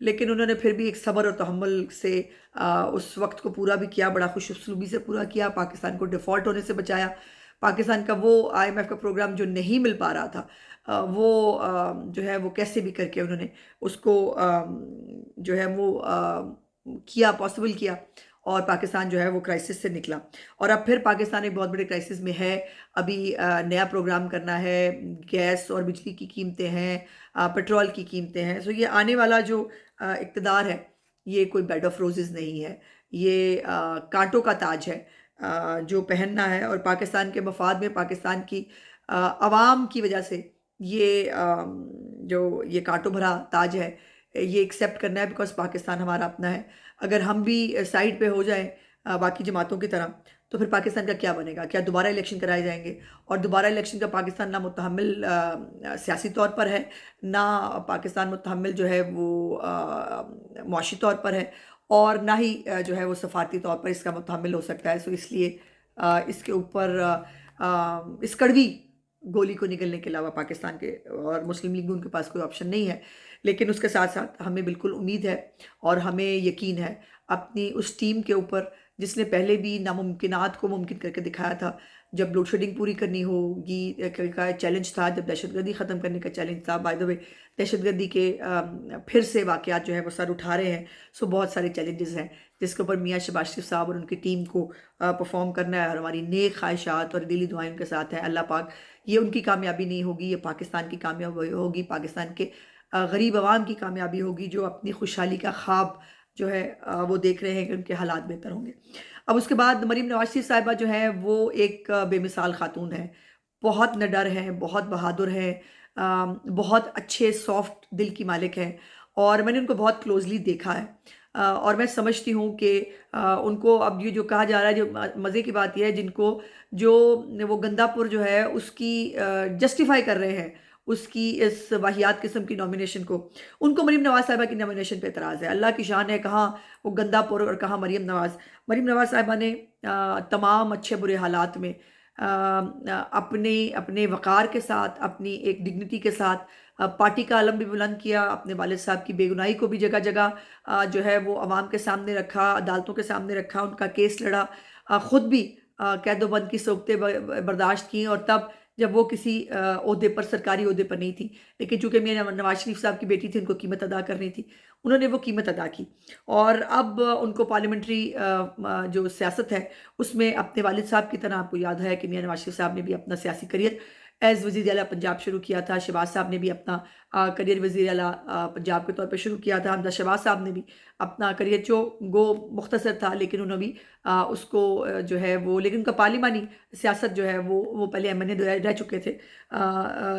لیکن انہوں نے پھر بھی ایک صبر اور تحمل سے اس وقت کو پورا بھی کیا، بڑا خوش اسلوبی سے پورا کیا، پاکستان کو ڈیفالٹ ہونے سے بچایا۔ پاکستان کا وہ IMF کا پروگرام جو نہیں مل پا رہا تھا، وہ جو ہے وہ کیسے بھی کر کے انہوں نے اس کو جو ہے وہ کیا، پاسبل کیا، اور پاکستان جو ہے وہ کرائسس سے نکلا۔ اور اب پھر پاکستان ایک بہت بڑے کرائسس میں ہے، ابھی نیا پروگرام کرنا ہے، گیس اور بجلی کی قیمتیں ہیں، پیٹرول کی قیمتیں ہیں۔ سو یہ آنے والا جو اقتدار ہے، یہ کوئی بیڈ آف روزز نہیں ہے، یہ کانٹوں کا تاج ہے جو پہننا ہے، اور پاکستان کے مفاد میں، پاکستان کی عوام کی وجہ سے یہ جو یہ کانٹوں بھرا تاج ہے، یہ ایکسیپٹ کرنا ہے، بیکاز پاکستان ہمارا اپنا ہے۔ اگر ہم بھی سائڈ پہ ہو جائیں باقی جماعتوں کی طرح، تو پھر پاکستان کا کیا بنے گا؟ کیا دوبارہ الیکشن کرائے جائیں گے؟ اور دوبارہ الیکشن کا پاکستان نہ متحمل سیاسی طور پر ہے، نہ پاکستان متحمل جو ہے وہ معاشی طور پر ہے، اور نہ ہی جو ہے وہ سفارتی طور پر اس کا متحمل ہو سکتا ہے۔ سو اس لیے اس کے اوپر اس کڑوی گولی کو نگلنے کے علاوہ پاکستان کے اور مسلم لیگ ان کے پاس کوئی آپشن نہیں ہے۔ لیکن اس کے ساتھ ساتھ ہمیں بالکل امید ہے اور ہمیں یقین ہے اپنی اس ٹیم کے اوپر جس نے پہلے بھی ناممکنات کو ممکن کر کے دکھایا تھا۔ جب لوڈ شیڈنگ پوری کرنی ہوگی کا چیلنج تھا، جب دہشت گردی ختم کرنے کا چیلنج تھا، بائی دا وے دہشت گردی کے پھر سے واقعات جو ہے وہ سر اٹھا رہے ہیں۔ سو بہت سارے چیلنجز ہیں جس کے اوپر میاں شہباز شریف صاحب اور ان کی ٹیم کو پرفارم کرنا ہے، اور ہماری نیک خواہشات اور دلی دعائیں ان کے ساتھ ہیں۔ اللہ پاک، یہ ان کی کامیابی نہیں ہوگی، یہ پاکستان کی کامیابی ہوگی، پاکستان کے غریب عوام کی کامیابی ہوگی، جو اپنی خوشحالی کا خواب جو ہے وہ دیکھ رہے ہیں کہ ان کے حالات بہتر ہوں گے۔ اب اس کے بعد مریم نواز شریف صاحبہ جو ہیں وہ ایک بے مثال خاتون ہیں، بہت نڈر ہیں، بہت بہادر ہیں، بہت اچھے سافٹ دل کی مالک ہیں، اور میں نے ان کو بہت کلوزلی دیکھا ہے، اور میں سمجھتی ہوں کہ ان کو اب یہ جو کہا جا رہا ہے، جو مزے کی بات یہ ہے، جن کو جو وہ گندا پور جو ہے اس کی جسٹیفائی کر رہے ہیں، اس کی اس واحیات قسم کی نامینیشن کو، ان کو مریم نواز صاحبہ کی نامینیشن پہ اعتراض ہے۔ اللہ کی شان ہے، کہاں وہ گندا پور اور کہاں مریم نواز صاحبہ نے تمام اچھے برے حالات میں اپنے وقار کے ساتھ، اپنی ایک ڈگنیٹی کے ساتھ پارٹی کا علم بھی بلند کیا، اپنے والد صاحب کی بے گناہی کو بھی جگہ جگہ جو ہے وہ عوام کے سامنے رکھا، عدالتوں کے سامنے رکھا، ان کا کیس لڑا، خود بھی قید و بند کی صعوبتیں برداشت کیں، اور تب جب وہ کسی عہدے پر، سرکاری عہدے پر نہیں تھی، لیکن چونکہ میاں نواز شریف صاحب کی بیٹی تھی، ان کو قیمت ادا کرنی تھی، انہوں نے وہ قیمت ادا کی، اور اب ان کو پارلیمنٹری جو سیاست ہے اس میں اپنے والد صاحب کی طرح، آپ کو یاد ہے کہ میاں نواز شریف صاحب نے بھی اپنا سیاسی کریئر ایز وزیر اعلیٰ پنجاب شروع کیا تھا، شہباز صاحب نے بھی اپنا کریئر وزیر اعلیٰ پنجاب کے طور پہ شروع کیا تھا، حمزہ شہباز صاحب نے بھی اپنا کریئر جو مختصر تھا، لیکن انہوں نے بھی اس کو جو ہے وہ، لیکن ان کا پارلیمانی سیاست جو ہے وہ پہلے MNA رہ چکے تھے،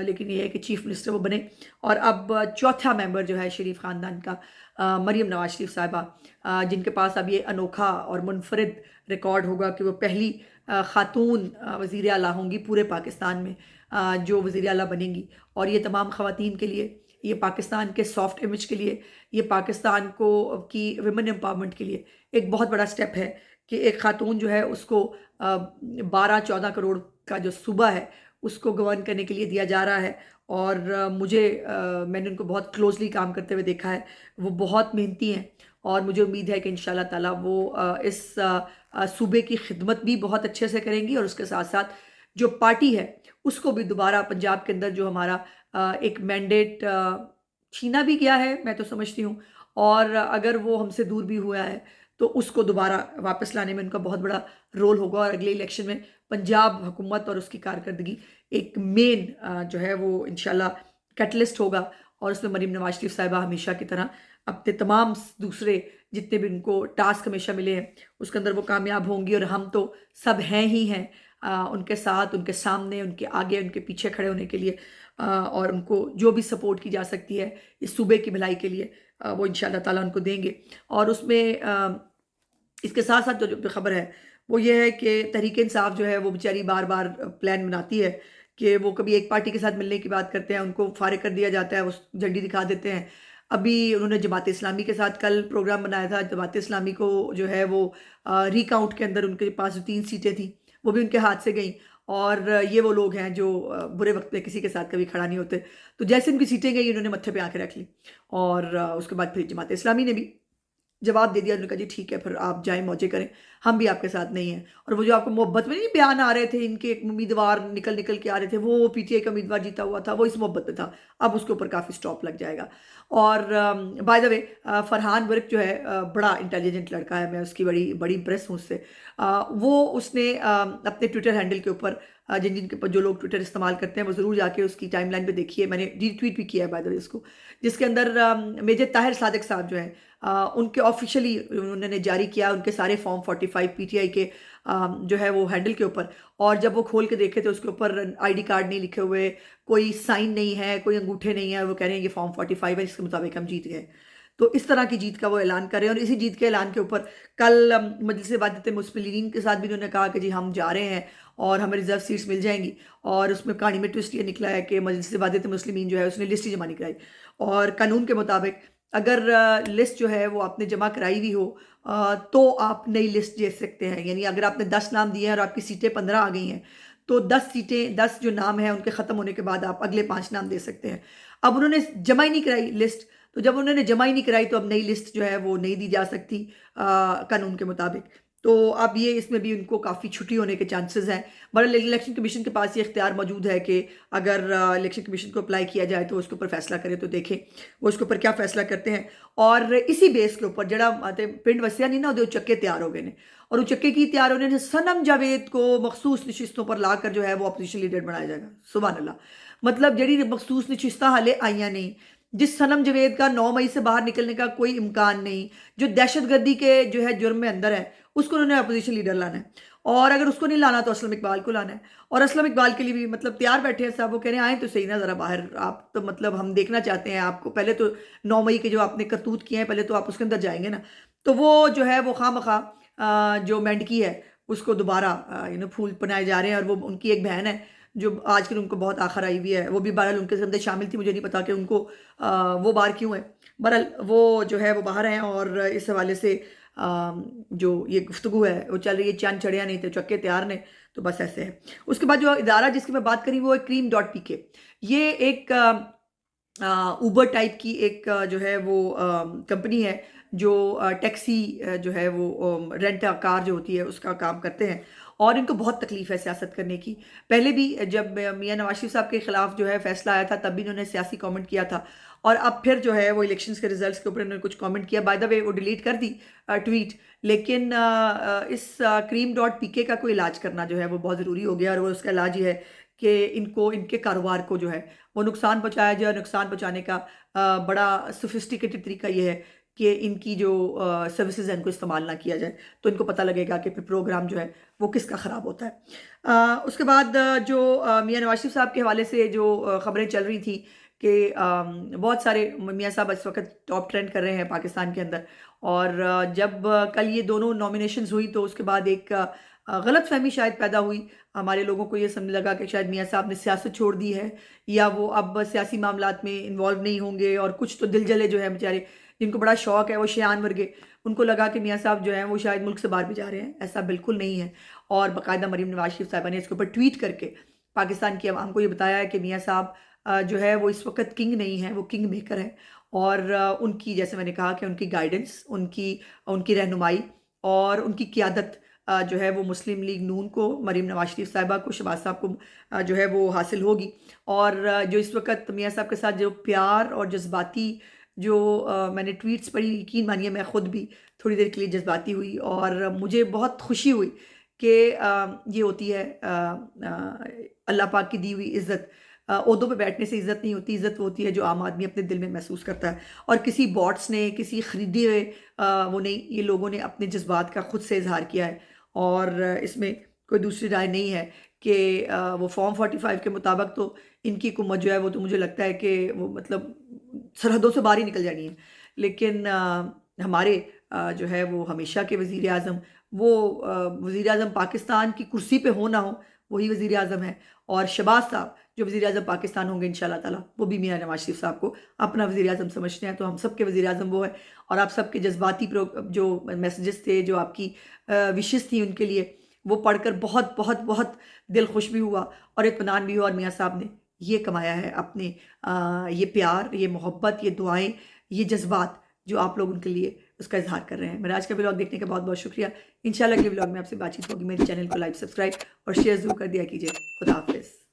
لیکن یہ ہے کہ چیف منسٹر وہ بنے، اور اب چوتھا ممبر جو ہے شریف خاندان کا مریم نواز شریف صاحبہ، جن کے پاس اب یہ انوکھا اور منفرد ریکارڈ ہوگا کہ وہ پہلی خاتون وزیر اعلیٰ ہوں گی پورے پاکستان میں جو وزیر اعلیٰ بنیں گی، اور یہ تمام خواتین کے لیے، یہ پاکستان کے سافٹ امیج کے لیے، یہ پاکستان کی ویمن امپاورمنٹ کے لیے ایک بہت بڑا سٹیپ ہے کہ ایک خاتون جو ہے اس کو 12-14 کروڑ کا جو صوبہ ہے اس کو گورن کرنے کے لیے دیا جا رہا ہے، اور میں نے ان کو بہت کلوزلی کام کرتے ہوئے دیکھا ہے، وہ بہت محنتی ہیں، اور مجھے امید ہے کہ انشاءاللہ تعالیٰ وہ اس صوبے کی خدمت بھی بہت اچھے سے کریں گی، اور اس کے ساتھ ساتھ جو پارٹی ہے اس کو بھی دوبارہ پنجاب کے اندر جو ہمارا ایک مینڈیٹ چھینا بھی گیا ہے، میں تو سمجھتی ہوں، اور اگر وہ ہم سے دور بھی ہوا ہے تو اس کو دوبارہ واپس لانے میں ان کا بہت بڑا رول ہوگا، اور اگلے الیکشن میں پنجاب حکومت اور اس کی کارکردگی ایک مین جو ہے وہ انشاءاللہ کیٹلسٹ ہوگا، اور اس میں مریم نواز شریف صاحبہ ہمیشہ کی طرح اپنے تمام دوسرے جتنے بھی ان کو ٹاسک ہمیشہ ملے ہیں اس کے اندر وہ کامیاب ہوں گی، اور ہم تو سب ہیں ہی ہیں ان کے ساتھ، ان کے سامنے، ان کے آگے، ان کے پیچھے کھڑے ہونے کے لیے، اور ان کو جو بھی سپورٹ کی جا سکتی ہے اس صوبے کی بھلائی کے لیے وہ انشاءاللہ تعالیٰ ان کو دیں گے۔ اور اس میں اس کے ساتھ ساتھ جو خبر ہے وہ یہ ہے کہ تحریک انصاف جو ہے وہ بیچاری بار بار پلان بناتی ہے کہ وہ کبھی ایک پارٹی کے ساتھ ملنے کی بات کرتے ہیں، ان کو فارغ کر دیا جاتا ہے، وہ جھنڈی دکھا دیتے ہیں۔ ابھی انہوں نے جماعت اسلامی کے ساتھ کل پروگرام بنایا تھا، جماعت اسلامی کو جو ہے وہ ری کاؤنٹ کے اندر ان کے پاس جو 3 سیٹیں تھیں وہ بھی ان کے ہاتھ سے گئیں، اور یہ وہ لوگ ہیں جو برے وقت میں کسی کے ساتھ کبھی کھڑا نہیں ہوتے. تو جیسے ان کی سیٹیں گئی انہوں نے متھے پہ آنکھیں رکھ لی، اور اس کے بعد پھر جماعت اسلامی نے بھی جواب دے دیا. انہوں نے کہا جی ٹھیک ہے، پھر آپ جائیں موجے کریں، ہم بھی آپ کے ساتھ نہیں ہیں. اور وہ جو آپ کو محبت میں نہیں بیان آ رہے تھے ان کے، ایک امیدوار نکل نکل کے آ رہے تھے، وہ پی ٹی آئی کا امیدوار جیتا ہوا تھا، وہ اس محبت میں تھا. اب اس کے اوپر کافی سٹاپ لگ جائے گا. اور by the way Farhan work جو ہے بڑا انٹیلیجنٹ لڑکا ہے، میں اس کی بڑی بڑی امپریس ہوں اس سے. وہ اس نے اپنے ٹویٹر ہینڈل کے اوپر جن جن کے جو لوگ ٹویٹر استعمال کرتے ہیں وہ ضرور جا کے اس کی ٹائم لائن پہ دیکھیے. میں نے ری ٹویٹ بھی کیا ہے بائی دا وے اس کو، جس کے اندر میجر طاہر صادق صاحب جو ہیں ان کے آفیشلی انہوں نے جاری کیا ان کے سارے فارم 45 پی ٹی آئی کے جو ہے وہ ہینڈل کے اوپر. اور جب وہ کھول کے دیکھے تو اس کے اوپر آئی ڈی کارڈ نہیں لکھے ہوئے، کوئی سائن نہیں ہے، کوئی انگوٹھے نہیں ہے. وہ کہہ رہے ہیں یہ فارم 45 ہے، اس کے مطابق ہم جیت گئے. تو اس طرح کی جیت کا وہ اعلان کر رہے ہیں. اور اسی جیت کے اعلان کے اوپر کل مجلس وحدت مسلمین کے ساتھ بھی انہوں نے کہا کہ جی ہم جا رہے ہیں اور ہمیں ریزرو سیٹس مل جائیں گی. اور اس میں کہانی میں ٹوسٹ یہ نکلا ہے کہ مجلس وحدت مسلمین جو ہے اس نے لسٹ ہی جمع نہیں کرائی. اور قانون کے مطابق اگر لسٹ جو ہے وہ آپ نے جمع کرائی ہوئی ہو تو آپ نئی لسٹ جیت سکتے ہیں. یعنی اگر آپ نے 10 نام دیے ہیں اور آپ کی سیٹیں 15 آ گئی ہیں تو 10 سیٹیں، 10 جو نام ہیں ان کے ختم ہونے کے بعد آپ اگلے 5 نام دے سکتے ہیں. اب انہوں نے جمع ہی نہیں کرائی لسٹ، تو جب انہوں نے جمع ہی نہیں کرائی تو اب نئی لسٹ جو ہے وہ نہیں دی جا سکتی قانون کے مطابق. تو اب یہ اس میں بھی ان کو کافی چھٹی ہونے کے چانسز ہیں. بہرحال الیکشن کمیشن کے پاس یہ اختیار موجود ہے کہ اگر الیکشن کمیشن کو اپلائی کیا جائے تو اس کے اوپر فیصلہ کرے. تو دیکھیں وہ اس کے اوپر کیا فیصلہ کرتے ہیں. اور اسی بیس کے اوپر جڑا پنڈ وسیا نہیں نا وہ چکے تیار ہو گئے نے، اور وہ چکے کی تیار ہونے نے صنم جاوید کو مخصوص نشستوں پر لا کر جو ہے وہ اپوزیشن لیڈر بنایا جائے گا. سبحان اللہ. مطلب جڑی مخصوص نشستیں حالے آئیاں نہیں، جس صنم جاوید کا 9 مئی سے باہر نکلنے کا کوئی امکان نہیں، جو دہشت گردی کے جو ہے جرم میں اندر ہے، اس کو انہوں نے اپوزیشن لیڈر لانا ہے. اور اگر اس کو نہیں لانا تو اسلم اقبال کو لانا ہے. اور اسلم اقبال کے لیے بھی مطلب تیار بیٹھے ہیں صاحب. وہ کہہ رہے ہیں آئیں تو صحیح نا ذرا باہر آپ، تو مطلب ہم دیکھنا چاہتے ہیں آپ کو. پہلے تو 9 مئی کے جو آپ نے کرتوت کیے ہیں پہلے تو آپ اس کے اندر جائیں گے نا. تو وہ جو ہے وہ خواہ مخواہ جو مینڈکی ہے اس کو دوبارہ پھول پنائے جا رہے ہیں. اور وہ ان کی ایک بہن ہے جو آج کل ان کو بہت آخر آئی ہوئی ہے، وہ بھی بہرحال ان کے اندر شامل تھی. مجھے نہیں پتا کہ ان کو وہ باہر کیوں ہے. بہرحال وہ جو ہے وہ باہر ہیں. اور اس حوالے سے جو یہ گفتگو ہے وہ چل رہی ہے، چاند چڑھیا نہیں تھے چکے تیار نے. تو بس ایسے ہے. اس کے بعد جو ادارہ جس کی میں بات کری وہ ہے کریم ڈاٹ پی کے. یہ ایک اوبر ٹائپ کی ایک جو ہے وہ کمپنی ہے جو ٹیکسی جو ہے وہ رینٹ کار جو ہوتی ہے اس کا کام کرتے ہیں. اور ان کو بہت تکلیف ہے سیاست کرنے کی. پہلے بھی جب میاں نواز شریف صاحب کے خلاف جو ہے فیصلہ آیا تھا تب بھی انہوں نے سیاسی کامنٹ کیا تھا. اور اب پھر جو ہے وہ الیکشنز کے ریزلٹس کے اوپر انہوں نے کچھ کامنٹ کیا. بائی دا وے وہ ڈیلیٹ کر دی ٹویٹ. لیکن اس کریم ڈاٹ پی کے کا کوئی علاج کرنا جو ہے وہ بہت ضروری ہو گیا. اور وہ اس کا علاج یہ ہے کہ ان کے کاروبار کو جو ہے وہ نقصان پہنچایا جائے. اور نقصان پہنچانے کا بڑا سوفسٹیکیٹڈ طریقہ یہ ہے کہ ان کی جو سروسز ہیں ان کو استعمال نہ کیا جائے. تو ان کو پتہ لگے گا کہ پھر پروگرام جو ہے وہ کس کا خراب ہوتا ہے. اس کے بعد جو میاں نواز شریف صاحب کے حوالے سے جو خبریں چل رہی تھیں کہ بہت سارے میاں صاحب اس وقت ٹاپ ٹرینڈ کر رہے ہیں پاکستان کے اندر. اور جب کل یہ دونوں نامینیشنز ہوئی تو اس کے بعد ایک غلط فہمی شاید پیدا ہوئی. ہمارے لوگوں کو یہ سمجھ لگا کہ شاید میاں صاحب نے سیاست چھوڑ دی ہے یا وہ اب سیاسی معاملات میں انوالو نہیں ہوں گے. اور کچھ تو دل جلے جو ہے بیچارے جن کو بڑا شوق ہے وہ شیان ورگے، ان کو لگا کہ میاں صاحب جو ہیں وہ شاید ملک سے باہر بھی جا رہے ہیں. ایسا بالکل نہیں ہے. اور باقاعدہ مریم نواز شریف صاحبہ نے اس کے اوپر ٹویٹ کر کے پاکستان کی عوام کو یہ بتایا ہے کہ میاں صاحب جو ہے وہ اس وقت کنگ نہیں ہے، وہ کنگ میکر ہے. اور ان کی جیسے میں نے کہا کہ ان کی گائیڈنس، ان کی رہنمائی اور ان کی قیادت جو ہے وہ مسلم لیگ نون کو، مریم نواز شریف صاحبہ کو، شہباز صاحب کو جو ہے وہ حاصل ہوگی. اور جو اس وقت میاں صاحب کے ساتھ جو پیار اور جذباتی جو میں نے ٹویٹس پڑھی، یقین مانیے میں خود بھی تھوڑی دیر کے لیے جذباتی ہوئی. اور مجھے بہت خوشی ہوئی کہ یہ ہوتی ہے اللہ پاک کی دی ہوئی عزت. عہدوں پہ بیٹھنے سے عزت نہیں ہوتی، عزت وہ ہوتی ہے جو عام آدمی اپنے دل میں محسوس کرتا ہے. اور کسی باٹس نے، کسی خریدے ہوئے وہ نہیں، یہ لوگوں نے اپنے جذبات کا خود سے اظہار کیا ہے. اور اس میں کوئی دوسری رائے نہیں ہے کہ وہ فارم 45 کے مطابق تو ان کی حکومت جو ہے وہ تو مجھے لگتا ہے کہ وہ مطلب سرحدوں سے باہر ہی نکل جانی ہے. لیکن ہمارے جو ہے وہ ہمیشہ کے وزیر اعظم، وہ وزیر اعظم پاکستان کی کرسی پہ ہو نہ ہو وہی وزیر اعظم ہے. اور شہباز صاحب جو وزیر اعظم پاکستان ہوں گے انشاءاللہ تعالیٰ، وہ بھی میاں نواز شریف صاحب کو اپنا وزیر اعظم سمجھتے ہیں. تو ہم سب کے وزیر اعظم وہ ہے. اور آپ سب کے جذباتی جو میسیجز تھے، جو آپ کی وشز تھیں ان کے لیے، وہ پڑھ کر بہت بہت بہت دل خوش بھی ہوا اور اطمینان بھی ہوا، اور میاں صاحب نے یہ کمایا ہے اپنے یہ پیار، یہ محبت، یہ دعائیں، یہ جذبات جو آپ لوگ ان کے لیے اس کا اظہار کر رہے ہیں۔ میرا آج کا ولاگ دیکھنے کا بہت بہت شکریہ۔ انشاءاللہ اگلے ولاگ میں آپ سے بات چیت ہوگی۔ میرے چینل کو لائک، سبسکرائب اور شیئر ضرور کر دیا کیجیے۔ خدا حافظ۔